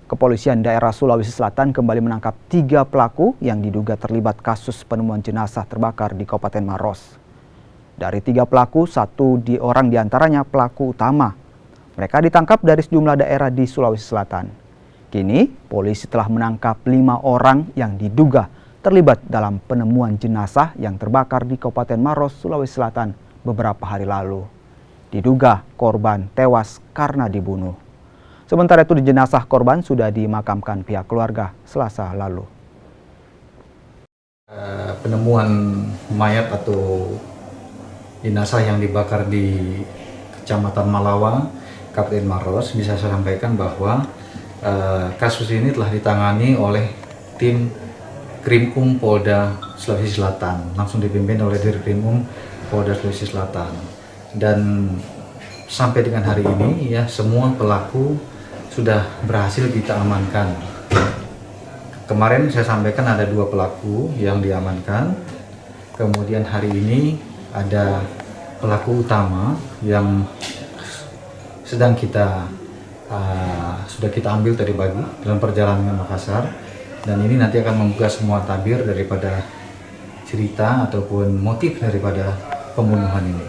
Kepolisian daerah Sulawesi Selatan kembali menangkap 3 pelaku yang diduga terlibat kasus penemuan jenazah terbakar di Kabupaten Maros. Dari 3 pelaku, 1 orang diantaranya pelaku utama. Mereka ditangkap dari sejumlah daerah di Sulawesi Selatan. Kini, polisi telah menangkap 5 orang yang diduga terlibat dalam penemuan jenazah yang terbakar di Kabupaten Maros, Sulawesi Selatan beberapa hari lalu. Diduga korban tewas karena dibunuh. Sementara itu jenazah korban sudah dimakamkan pihak keluarga Selasa lalu. Penemuan mayat atau jenazah yang dibakar di Kecamatan Malawa, Kabupaten Maros, bisa saya sampaikan bahwa kasus ini telah ditangani oleh tim Krimum Polda Sulawesi Selatan, langsung dipimpin oleh Dirkrimum Polda Sulawesi Selatan. Dan sampai dengan hari ini ya semua pelaku sudah berhasil kita amankan. Kemarin saya sampaikan ada 2 pelaku yang diamankan. Kemudian hari ini ada pelaku utama yang sedang sudah kita ambil tadi pagi dalam perjalanan ke Makassar. Dan ini nanti akan membuka semua tabir daripada cerita ataupun motif daripada pembunuhan ini.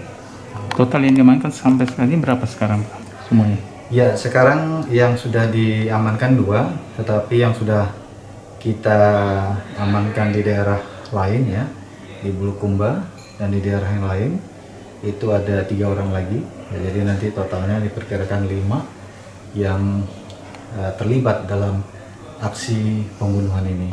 Total yang diamankan sampai sekarang ini berapa sekarang semuanya? Ya, sekarang yang sudah diamankan 2, tetapi yang sudah kita amankan di daerah lain ya, di Bulukumba dan di daerah yang lain, itu ada 3 orang lagi. Ya, jadi nanti totalnya diperkirakan 5 yang terlibat dalam aksi pembunuhan ini.